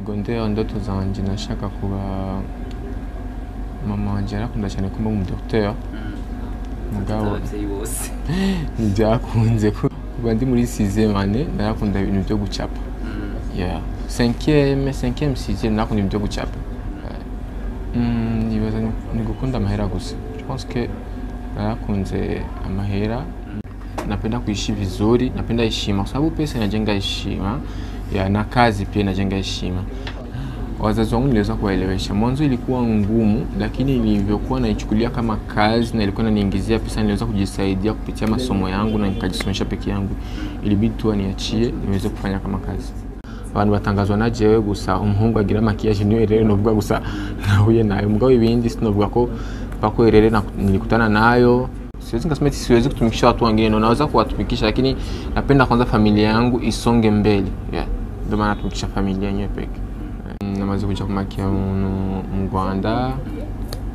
Secondaire ndoto zanje nashaka kuba mama wanje arakunda cyane kuba umudokteur. Mugabo nibyakunze kuba ndi muri 6e année narakunda ibintu byo gucapa. Yeah. 5e 6e nakunda ibintu byo gucapa. Nibaza ni gukunda amahera gusa. Je pense que narakunze amahera. Napenda kuishi vizuri, napenda heshima kwa sababu pesa inajenga heshima. Ya na kazi pia inajenga heshima. Wazazi wangu niliweza kuwaelewesha. Mwanzo ilikuwa ngumu, lakini nilivyokuwa naichukulia kama kazi na ilikuwa inaniingizia pesa, niliweza kujisaidia kupitia masomo yangu na nikajisomesha peke yangu. Ilibidi tu niachie niweze kufanya kama kazi. Abantu batangazwa na jewe gusa umuhungu agira maquillage niyo rero novuga gusa nahuye nayo. Mugabo ibindi sinovuga ko pako rero nilikutana nayo. Siwezi ngasema siwezi kutumikisha watu wengine, naweza kuwatumikisha, lakini napenda kwanza familia yangu isonge mbele. Yeah. Ndio maana natumikisha familia yenyewe peke. Namaze kuja kumakia mu Rwanda,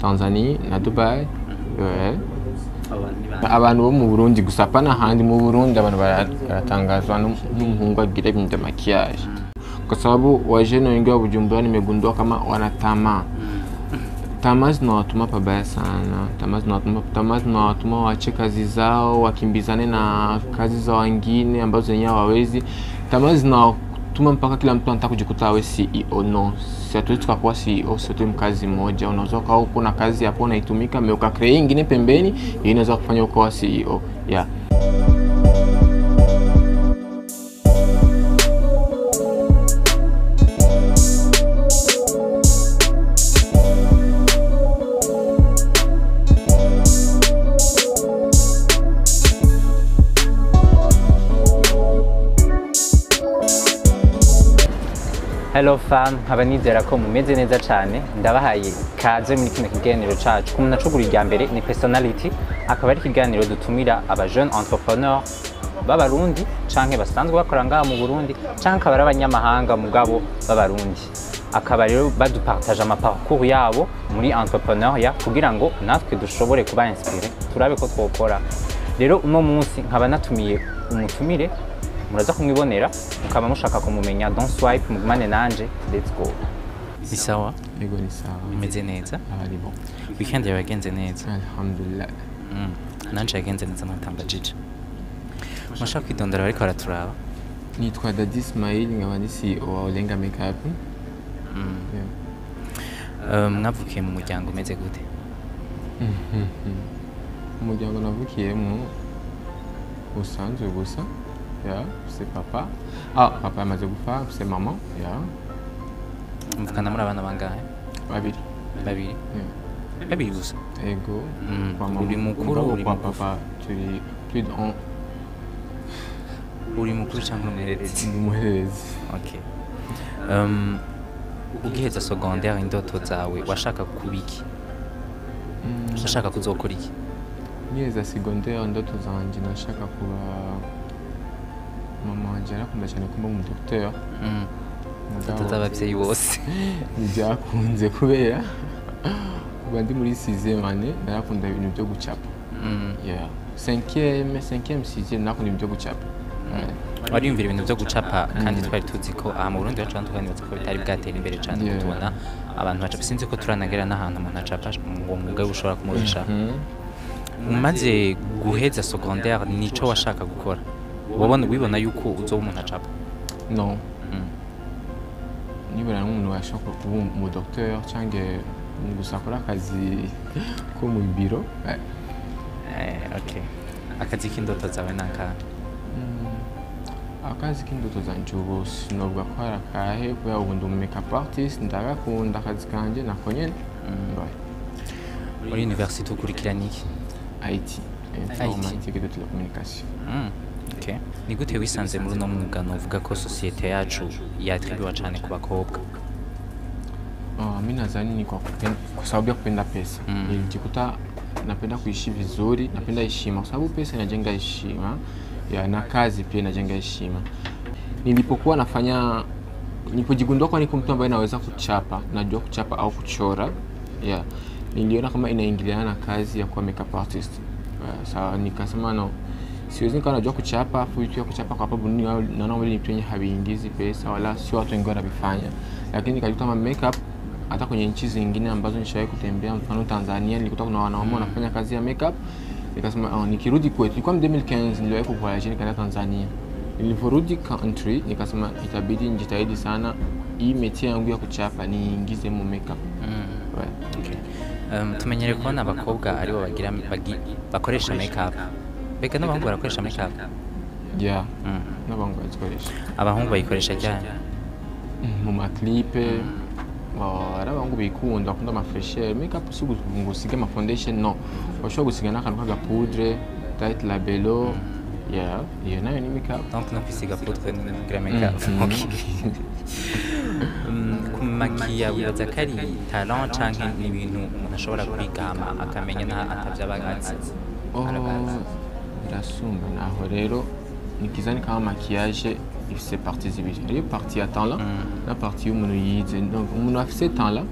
Tanzania na Dubai. Yeah. Abantu bo mu Burundi gusa pana handi mu Burundi abantu baratangazwa n'umuhungu agira ibintu bya maquillage. Kwa sababu wajene wengi wa Bujumbura nimegundua kama wanatamaa. Tamaa zinawatuma pabaya sana. Tamaa zinawatuma waache kazi zao, wakimbizane na kazi za wengine ambazo wenyewe hawawezi. Tamaa zinawatuma mpaka kila mtu anataka kujikuta awe CEO. No, hatuwezi tukakuwa CEO sote mkazi mmoja. Unaweza kuwa uko na kazi hapo unaitumika, uka create nyingine pembeni, ili inaweza kufanya ukawa CEO. Yeah. Hello fam, nkaba nizera ko mumeze neza cyane. Ndabahaye kaze muri kino kiganiro cacu. Kumuna cugura irya mbere ni Pesanality, akaba ari kiganiro dutumira aba jeune entrepreneur b'abarundi canke basanzwe bakora ngaha mu Burundi canke abari abanyamahanga mugabo b'abarundi. Akaba rero badupartage ama parcours yabo muri entrepreneuriat kugira ngo natwe dushobore kuba inspiré turabe ko twokora. Rero uno munsi nkaba natumiye umutumire, muraza kumwibonera mukaba mushaka kumumenya. Don't swipe, mugumane nanje, let's go. Ni sawa? Yego ni sawa. Imeze neza? Ari bon. Weekend yagenze neza? Alhamdulillah. Nanje yagenze neza natambajije. Mashaka kwidondera ariko araturaba. Nitwa Adija Ismail, nkaba ndi CEO wa Olenga Makeup. Mwavukiye mu muryango umeze gute? Umuryango navukiyemo usanzwe gusa. Yeah, c'est papa. Papa amaze gupfa, c'est maman. Yeah. Mvukana muri abana bangahe? Babiri. Yeah. Babiri gusa. Ego. Uri mukuru, uri papa, turi plus de uri mukuru cyangwa umuherezi? Umuherezi. Okay. Ugiheza secondaire indoto zawe washaka kubiki? Washaka kuzokora iki? Ngiheza secondaire ndoto zanje nashaka kuba mama wanje arakunda cyane kuba umudokteur. Mugabo abavyeyi bose nibyakunze kubera kuba ndi muri 6e année narakunda ibintu byo gucapa. Yeah. 5e 6e nakunda ibintu byo gucapa. Wariyumvira ibintu byo gucapa kandi twari tuzi ko aha mu Burundi bacu tuganibaza ko bitari bwatera imbere cyane kutubona abantu bacapa. Sinzi ko turanagera n'ahantu umuntu acapa ngo umwuga ushobora kumurusha. Umaze guheza secondaire nico washaka gukora? Wibona yuko uzoba umuntu acapa? No. Nibona umuntu washaka kuba umudokteur cyangwa gusakora akazi ko mu biro. Okay. Akazi k'indoto zawe naka? Akazi k'indoto zanje ubu sinovuga ko ari akahe kubera ubu ndi makeup artist, ndagakunda akazi kanje nako nyene. Muri université ukurikirana iki? IT, informatique de la communication. Okay. Ni gute wisanze muri no mwuga novuga ko societe yacu yatribiwa cyane ku bakobwa? Mimi nadhani ni kwa sababu ya kupenda pesa. Nilijikuta napenda kuishi vizuri, napenda heshima kwa sababu pesa inajenga heshima. Ya na kazi pia inajenga heshima. Nilipogundua kwa niko mtu ambaye naweza kuchapa, najua kuchapa au kuchora. Yeah. Niliona kama inaingiliana na kazi ya kuwa makeup artist. Sawa nikasema no, siwezi nikawa najua kuchapa afu vitu ya kuchapa kwa hapa Burundi naona wale ni vitu yenye haviingizi pesa wala sio watu wengi wanavifanya, lakini nikajuta kama makeup hata kwenye nchi zingine ambazo nishawahi kutembea, mfano Tanzania, nilikuta kuna wanaume wanafanya kazi ya makeup. Nikasema nikirudi kwetu, ilikuwa 2015 niliwahi kuvoyage nikaenda Tanzania. Nilivorudi country nikasema itabidi nijitahidi sana hii métier yangu ya kuchapa niingize mu makeup. Okay. Tumenyere kubona abakobwa ari bo bakoresha makeup. Beka n'abahungu barakoresha makeup? Yeah. N'abahungu bazikoresha. Abahungu bayikoresha cyane mu maclipe. Abahungu bikunda bakunda ama fresher. Makeup si gusiga ama foundation no. Bashobora gusiga n'akantu ka poudre, tight labello. Yeah, nayo ni makeup. Donc no kwisiga poudre ni makeup. Okay. Kumakia wibaza kari talent canke ni ibintu umuntu ashobora kwigama akamenya nta atavyabagazi. Birasumba naho rero nikizani kama maquillage ifise parties zibiri. Iyo partie ya talent na partie y'umuntu yize. Donc umuntu afise talent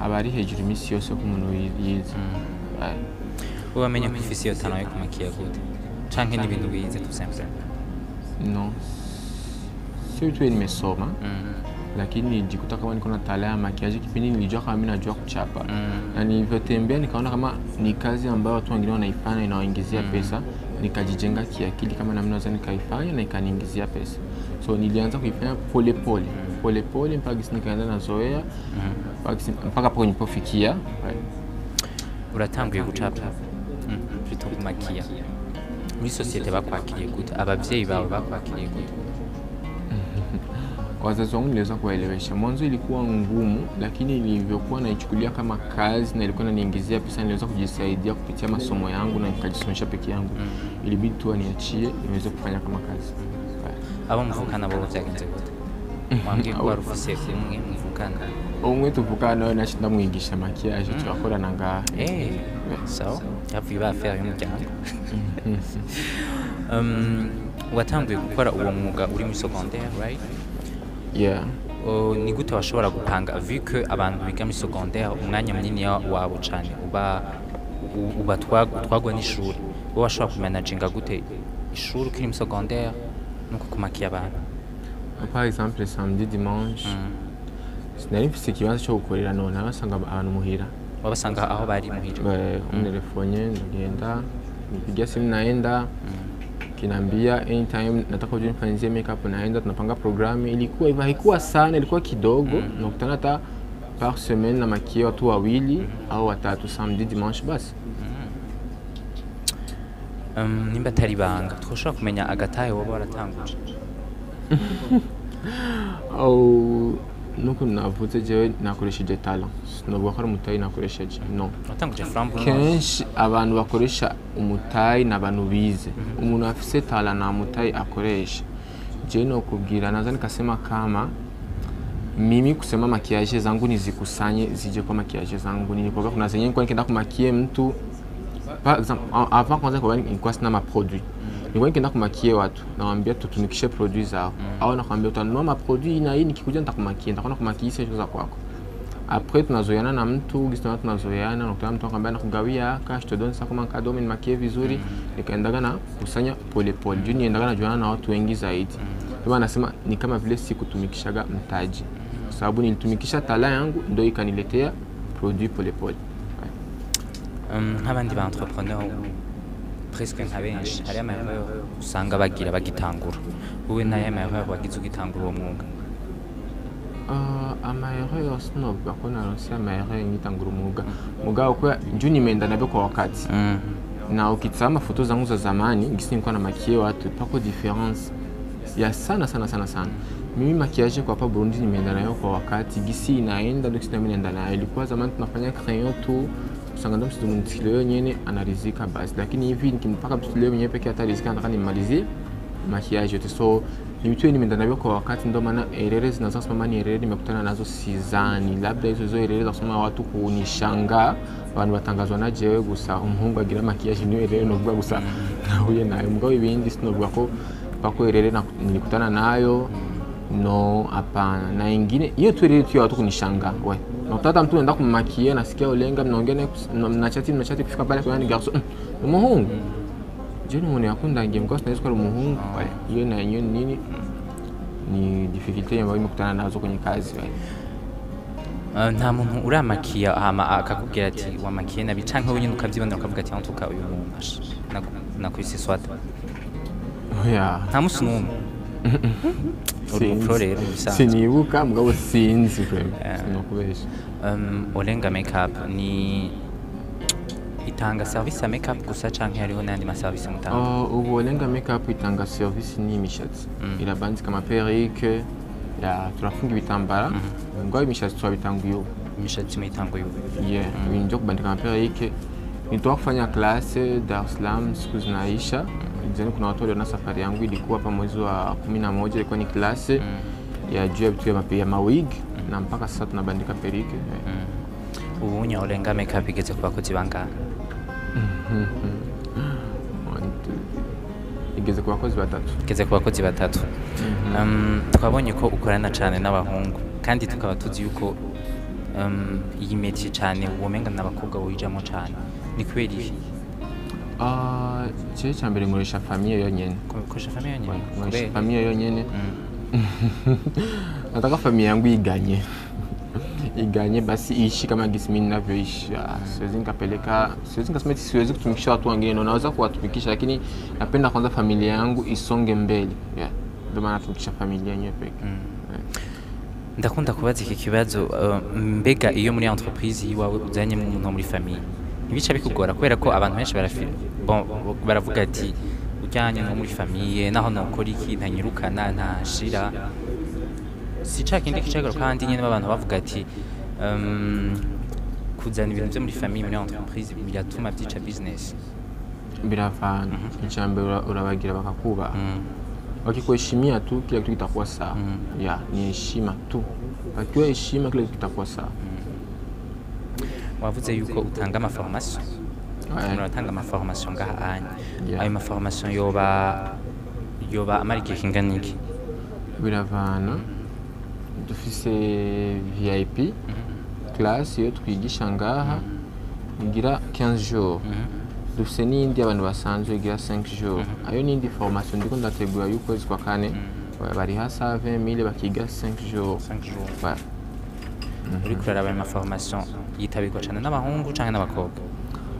aba ari hejuru imisi yose ko umuntu yize. Wamenya ko ifise iyo talent yo kumakia gute? Canke ni ibintu bize tout simple? Non. Sio tu nimesoma. Lakini nilijikuta kama niko na talent ya maquillage kipindi nilijua kama mimi najua kuchapa. Na nilivyotembea nikaona kama ni kazi ambayo watu wengine wanaifanya inawaingizia pesa, nikajijenga kiakili kama na mimi naweza nikaifanya na ikaniingizia pesa. So nilianza kuifanya pole pole mpaka nikaenda na zoea mpaka hapo nilipofikia. Uratanguye guchapa plutôt kumakia. Muri societe bakwakiriye gute? Abavyeyi bawe bakwakiriye gute? Wazazi wangu niliweza kuwaelewesha. Mwanzo ilikuwa ngumu, lakini nilivyokuwa naichukulia kama kazi na ilikuwa inaniingizia pesa, niliweza kujisaidia kupitia masomo yangu na nikajisomesha peke yangu. Ilibidi tu niachie niweze kufanya kama kazi. Abo mvukana bo byagenze gute? Mwambie ko warufise umwe mvukana. Umwe tuvukana nawe nashinda mwigisha maquillage turakora nanga. So, yavuye bafera y'umuryango. Watanguye gukora uwo mwuga uri mu secondaire, right? Yeah. Ni gute washobora gupanga vu que abantu biga mu secondaire umwanya munini wabo cyane uba twagwa n'ishuri, bo washobora kumanaginga gute ishuri kiri mu secondaire nuko kumakia abantu? Par exemple samedi dimanche sinari mfise ikibanza cyo gukorera none abasanga abantu muhira. Wabasanga aho bari muhira? Umtelefonye ndagenda nipigia simu naenda kinambia anytime nataka uje nifanyizie makeup naenda tunapanga programu. Ilikuwa hivyo, haikuwa sana, ilikuwa kidogo. Nakutana hata par semaine na makia watu wawili au watatu samedi dimanche basi. Nimba tari banga twoshobora kumenya agatahe woba waratanguje? Nuko navuze jewe nakoresheje talent. Sinovuga ko ari umutayi nakoresheje. No. Watanguje flamboyant. Kenshi abantu bakoresha umutayi n'abantu bize. Umuntu afise talent na mutayi akoresha. Je no kubwira naza nikasema kama mimi kusema maquillage zangu nizikusanye zije kwa maquillage zangu nilikuwa kuna zenye nilikuwa nikienda kumakie mtu. Par exemple avant kwanza kwa nilikuwa sina ma produit. Nilikuwa nikienda kumakie watu nawaambia tutumikishe produit zao. Au nakwambia utanunua ma produit na hii nikikuja nitakumakia, nitakwenda kumakia sio za kwako. Après tunazoeana na mtu, gisema tunazoeana na kutana mtu akwambia nakugawia cash to donne ça kama kado mimi makie vizuri, nikaendaga na kusanya pole pole. Juu niendaga na juana na watu wengi zaidi. Ndio nasema ni kama vile sikutumikishaga mtaji. Kwa sababu nilitumikisha talent yangu ndio ikaniletea produit pole pole. Nk'abandi ba entrepreneur presque nka benshi hari amahero usanga bagira bagitangura. Wowe naye amahero wagize ugitangura uwo mwuga? Amahero sino bakona ronse amahero ngitangura umwuga. Mugabo kwa njoo nimeenda nabyo kwa wakati. Na ukitazama foto zangu za zamani ngisi nilikuwa na makie watu pako difference ya sana. Mimi maquillage kwa hapa Burundi nimeenda nayo kwa wakati gisi inaenda ndio sina mimi naenda nayo. Ilikuwa zamani tunafanya crayon tu usanga ndo mtu leo nyene anarizika basi, lakini hivi nikimpaka mtu leo mwenyewe pekee atarizika nataka nimalizie maquillage yote. So nimetue nimeenda nayo kwa wakati, ndio maana erreurs zinaanza kama ni erreurs nimekutana nazo sizani, labda hizo erreurs za kusema watu kunishanga abantu batangazwa na jewe gusa umuhungu agira maquillage niyo erreurs no kuvuga gusa nahuye nayo. Mugabo ibindi sinovuga ko pako erreurs nilikutana nayo. No, hapana. Na ingine hiyo tu ile tu ya watu kunishanga. Wewe nakutata mtu anaenda kumakia nasikia Olenga mnaongea mnachati kufika pale kwa ni garçon Umuhungu. je n'umuntu yakunda game because nazo kwa umuhungu iyo na nini ni difficulty ambayo imekutana nazo kwenye kazi nta muntu uramakiya hama akakubwira ati wamakiye nabi canke wenyine ukavyibonera ukavuga ati ntuka uyu muntu nakwisi swata nta musi n'umwe sinibuka mugabo sinzi sinokubesha Olenga Makeup ni itanga service ya makeup gusa canke hariho n'andi ma service mutanga ubu Olenga Makeup itanga service n'imishatsi irabanzi kama perruque turafunga ibitambara ngo imishatsi twabitanguye ubu imishatsi mwitanguye ubu ibintu byo kubandika kama perruque nitoa kufanya classe Dar es Salaam siku zinaisha Jana kuna watu waliona safari yangu ilikuwa hapa mwezi wa 11 ilikuwa ni klase ya juu ya vitu ya mawig na mpaka sasa tunabandika perike. Ubunya Olenga Makeup igeze ku bakozi bangana? Igeze ku bakozi batatu. Igeze ku bakozi batatu. Twabonye ko ukorana cyane n'abahungu kandi tukaba tuzi yuko iyi métier cyane womenga n'abakobwa boyijamo cyane. Ni kweli iki? Cyo cyambere nkoresha famille yonyene. Nkoresha famille yonyene. Nkoresha famille yonyene. Nataka famille yangu iganye basi iishi kama gisi mimi ninavyoishi. Siwezi nikapeleka, siwezi nikasema siwezi kutumikisha watu wengine, naweza kuwatumikisha lakini napenda kwanza familia yangu isonge mbele. Ndio maana natumikisha familia yenyewe pekee. Ndakunda kubaza iki kibazo mbega iyo muri entreprise yiwawe uzanye umuntu muri famille ibica bikugora kubera ko abantu benshi baravuga ati ujyanye no muri famille naho nokora iki ntanyirukana ntashira si cakindi kicagaro kandi nyene abantu bavuga ati kuzana ibintu byo muri famille muri entreprise biratuma byica business biravana icyambere urabagira bakakuba wakikuheshimia tu kila kitu kitakuwa sawa ni heshima tu akiwa heshima kila kitu kitakuwa sawa wavuze yuko utanga ama formation uratanga ama formation ngaha anye ayo ma formation yoba amarike kingana iki biravana dufise VIP class yo twigisha ngaha ngira 15 jours dufise n'indi abantu basanzwe igira 5 jours ayo n'indi formation ndiko ndategura yuko kwa kane bari hasa 20000 bakiga 5 jours uri kurara ama formation yitabirwa cyane n'abahungu canke n'abakobwa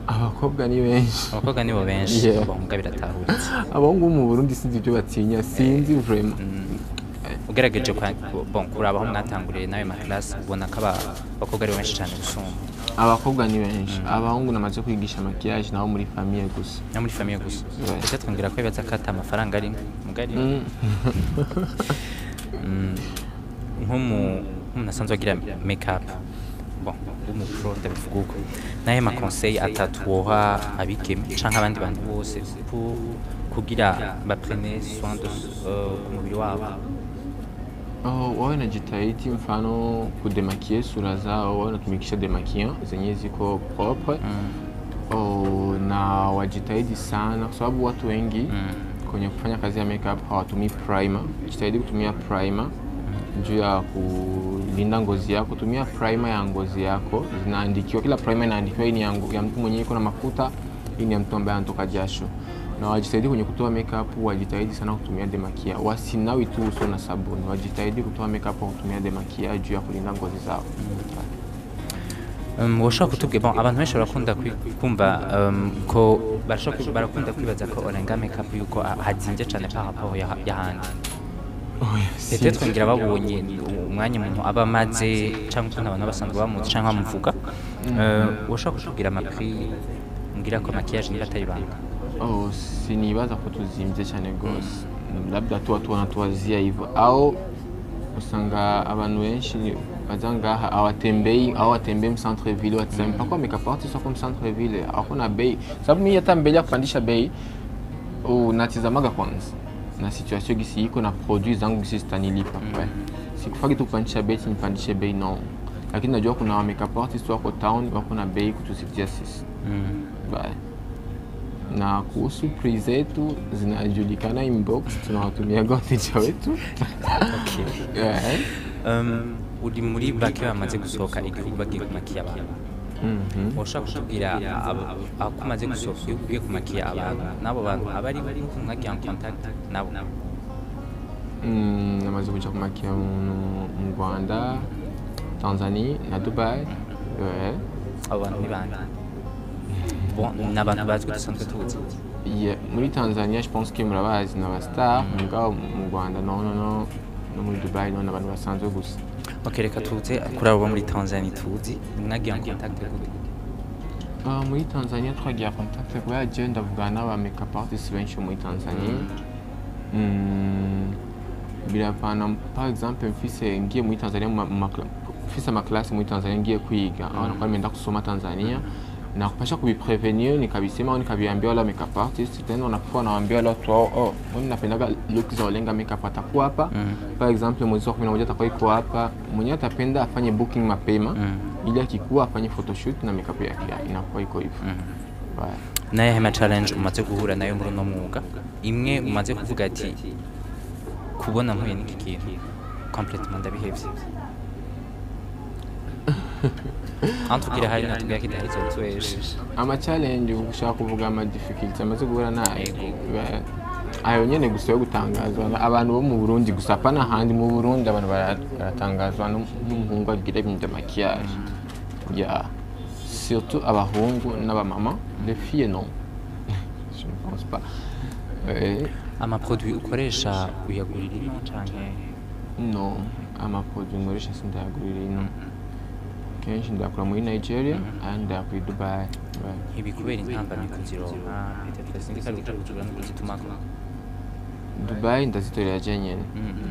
abakobwa ni benshi abakobwa nibo benshi abahungu biratahuritse abahungu mu Burundi sinzi ibyo batinya sinzi vraiment ugerageje kurabaho mwatanguriye nawe ma class ubona ko abakobwa ari benshi cyane gusumba abakobwa ni benshi abahungu namaze kwigisha maquillage naho muri famille gusa na muri famille gusa ese twongera ko bibaza kata amafaranga ari mugari nasanzwe agira makeup umupro ndabivuga uko naye ma conseil atatu woha abikeme canke abandi bantu bose kugira baprene soin de kumubiri wabo wawe najitahidi mfano kudemakie sura zao wawe natumikisha demakiant zenye ziko propre na wajitahidi sana kwa sababu watu wengi kwenye kufanya kazi ya makeup hawatumii primer. Jitahidi kutumia primer juu ya kulinda ngozi yako. Tumia primer ya ngozi yako, zinaandikiwa, kila primer inaandikiwa hii ni ya mtu mwenye iko na mafuta, hii ni ya mtu ambaye anatoka jasho. Na wajitahidi kwenye kutoa makeup, wajitahidi sana kutumia demakia. Wasinawi tu uso na sabuni, wajitahidi kutoa makeup kwa kutumia demakia juu ya kulinda ngozi zao. Washaka kutubwira abantu benshi barakunda kumva ko barakunda kwibaza ko Olenga Makeup yuko hazinje cyane par rapport y'ahandi. Peut-être ngira babonye umwanya umuntu aba maze cyangwa abantu basanzwe bamuzi cyangwa bamuvuga. Washaka kutubwira amaprix ngira ko maquillage ngira atayibanga. Sinibaza ko tuzimvye cyane gose. Labda tu watu wanatuwazia hivyo au usanga abantu benshi bazangaha awatembei mu centre ville watsema pako makeup artist wako mu centre ville hakuna bei, sababu mimi hata mbele ya kupandisha bei natizamaga kwanza na situation gisi iko na produit zangu gisi zitanilipa. Sikufaki tu kupandisha bei nipandishe bei no, lakini najua kuna makeup artist wako town wako na bei kutusifikia sisi. Na kuhusu prix zetu zinajulikana inbox, tunawatumia wateja wetu. Uri muri bake bamaze gusohoka igihugu bagiye kumakiya abantu. ushaka kutubwira akumaze gusohoka iyo ugiye kumakiya abantu nabo bantu abari mwagiye en contact nabo namaze kuja kumakiya mu Rwanda, Tanzania na Dubai. abo bantu ni bande? Bon, n'abantu bazwi dusanzwe tuzi. Muri Tanzania je pense que murabazi na star, mugabo mu Rwanda no muri Dubai no n'abantu basanzwe gusa. Okay, reka tuze kuri abo muri Tanzania tuzi mwagiye en contact gute? Muri Tanzania twagiye en contact kwa je ndavugana n'aba makeup artists benshi muri Tanzania. Biravana par exemple mfise ngiye muri Tanzania mfise ama classe muri Tanzania ngiye kwiga aho nakora menda kusoma Tanzania na kupasha kubiprevenir nikabisema nikabiambia wala makeup artist tena unakuwa naambia wala watu mimi napendaga look za Olenga Makeup atakuwa hapa par exemple mwezi wa 11 atakuwa iko hapa mwenye atapenda afanye booking mapema ili akikuwa afanye photoshoot na makeup yake inakuwa iko hivyo. Naye hema challenge umaze guhura nayo muri no mwuga imwe umaze kuvuga ati kubona mpuye n'iki kintu complètement ndabihevye antukira hari natubwira ko idahitse tweshe ama challenge ushaka kuvuga ama difficulty amaze guhura nayo ayo nyene gusa yo gutangazwa abantu bo mu Burundi gusa pana handi mu Burundi abantu baratangazwa n'umuhungu agira ibintu maquillage surtout abahungu n'abamama les filles non je ne pense pas. Ama produit ukoresha uyagurira ino canke? No, ama produit nkoresha sindayagurira ino. Kenshi ndakora muri Nigeria and ndakora Dubai. Ibi kubera intambamyi kuzironka peut-être sindikari kujugura no kuzitumako. Dubai ndazitorera je nyene.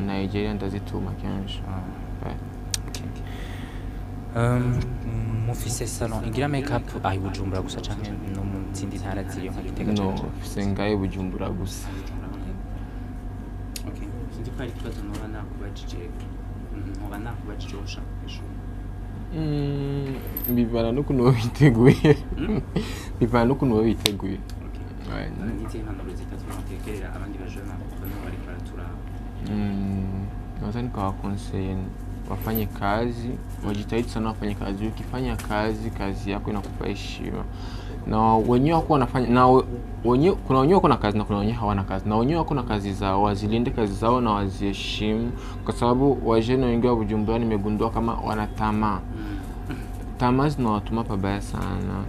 Nigeria ndazituma kenshi. Mufise salon igira makeup ayi Bujumbura gusa canke no mu zindi ntara ziriyo nka Gitega canke? No, mfise ngaye Bujumbura gusa. Okay. Sinzi ko ari kibazo noba nakubajije ushaka kwishura. Bivana n'ukuntu wabiteguye. Bivana n'ukuntu wabiteguye. N'izi impanuro zitatu batekerera abandi bajana bano bari baratura. Nadhani kwa conseil wafanye kazi, wajitahidi sana wafanye kazi. Ukifanya kazi yako inakupa heshima. Na wenyewe wako wanafanya na wenyewe kuna wenyewe wako na kazi na kuna wenyewe hawana kazi. Na wenyewe wako na kazi zao, wazilinde kazi zao na waziheshimu kwa sababu wajene wengi wa Bujumbura nimegundua kama wanatamaa. Tamaa zinawatuma pabaya sana.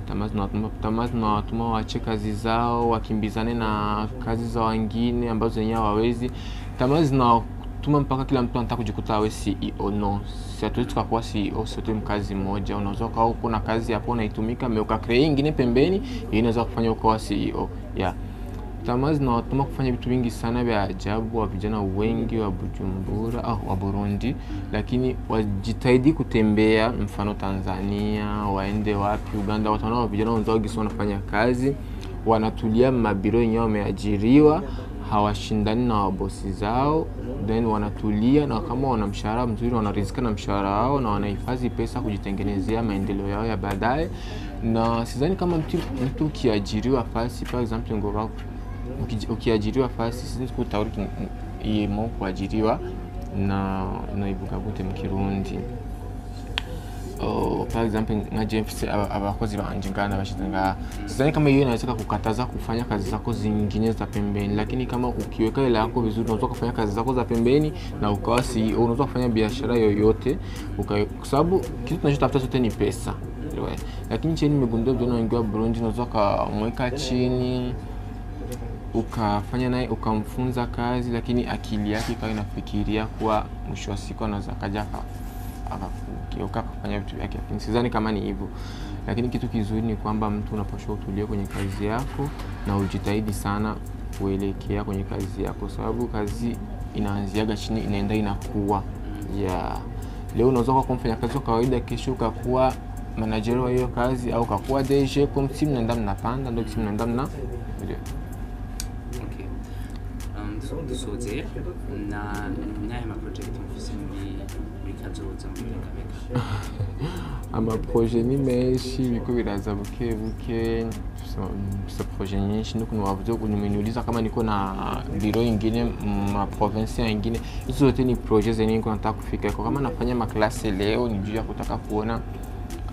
Tamaa zinawatuma waache kazi zao, wakimbizane na kazi za wengine ambazo wenyewe hawawezi. Tamaa zinawatuma mpaka kila mtu anataka kujikuta awe CEO. No, si hatuwezi tukakuwa CEO sote mkazi mmoja. Unaweza kuwa uko na kazi hapo unaitumika ukacreate nyingine pembeni, hiyo inaweza kufanya ukawa CEO. Tamaa zinawatuma kufanya vitu vingi sana vya ajabu wa vijana wengi wa Bujumbura au wa Burundi, lakini wajitahidi kutembea mfano Tanzania, waende wapi Uganda, wataona wa vijana wenzao gisi wanafanya kazi, wanatulia mabiro yenyewe wameajiriwa, hawashindani na wabosi zao, then wanatulia na kama wana mshahara mzuri wanarizika na mshahara wao na wanahifadhi pesa kujitengenezea maendeleo yao ya baadaye. Na sidhani kama mtu kiajiriwa fasi, for example ngoma ukiajiriwa fasi sisi kutauri yemo kuajiriwa na ivuga gute mu Kirundi. For example nka James abakozi banje ngana bashitanga sidhani kama hiyo inaweza kukataza kufanya kazi zako zingine za pembeni, lakini kama ukiweka ile yako vizuri unaweza kufanya kazi zako za pembeni na ukawa unaweza kufanya biashara yoyote kwa sababu kitu tunachotafuta sote ni pesa. Lakini chini nimegundua vijana wengi wa Burundi unaweza kumweka chini ukafanya naye ukamfunza kazi, lakini akili yake ikawa inafikiria kuwa mwisho wa siku anaweza kaja akafanya vitu vyake. Sidhani kama ni hivyo, lakini kitu kizuri ni kwamba mtu unapaswa utulie kwenye kazi yako na ujitahidi sana kuelekea kwenye kazi yako, sababu kazi inaanziaga chini inaenda inakuwa. Leo unaweza kuwa mfanya kazi kwa kawaida, kesho ukakuwa manager wa hiyo kazi au ukakuwa DJ kwa msimu naenda mnapanda ndio msimu naenda mna. Dusoze na ma project mfise muri kazoza muri ama projet ni menshi biko biraza buke so projet nyinshi nuko wavuze kunimeniuliza kama niko na biro nyingine ma province nyingine, hizo zote ni projets zenye niko nataka kufika. Kwa kama nafanya ma class leo ni juu ya kutaka kuona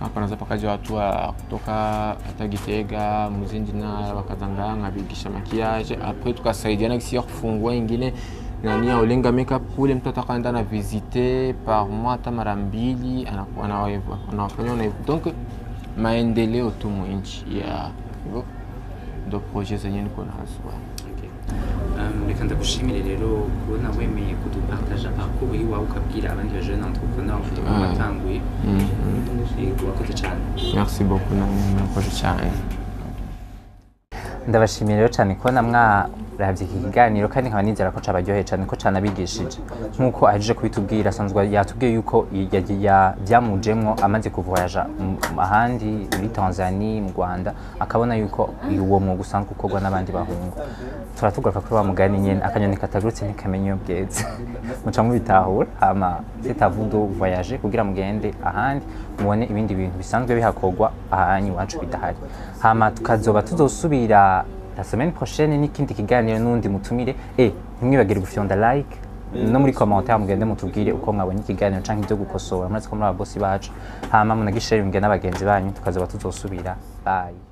hapa naza pakaja watu kutoka hata Gitega muzindi ntara bakaza ngaha nkabigisha maquillage après tukasaidiana kisi ya kufungua ingine nani ya Olenga Makeup kule mtu atakaenda na visiter par mois hata mara mbili anafanya na donc maendeleo tu mu nchi ya do projet zenye niko nazo. Reka ndagushimire rero kubona wemeye kudupartaja parcours iwawe ukabwira abandi ba jeune entrepreneurs batanguye. Wakoze cyane. Merci beaucoup nakoze cyane. Ndabashimiye rero cyane kubona mwaravye iki kiganiro kandi nkaba nizera ko cabaryoheye cyane ko canabigishije nkuko aje kubitubwira asanzwe yatubwiye yuko byamujemwo amaze kuvoyaja ahandi muri Tanzania mu Rwanda akabona yuko uwo mwuga usanzwe ukorwa n'abandi bahungu. Turatugaruka kuri wa mugani nyene akanyoni katagurutse ntikamenye ubweze muca mubitahura hama c'est à vous de voyager kugira mugende ahandi mubone ibindi bintu bisanzwe bihakorwa ahanyu wacu bidahari hama tukazoba tuzosubira la semaine prochaine n'ikindi kiganiro n'undi mutumire ntimwibagire gufyonda like no muri commentaire mugende mutubwire uko mwabonye ikiganiro canke ibyo gukosora murazi ko muri ababosi bacu hama munagishare n'abagenzi banyu tukazoba tuzosubira bye.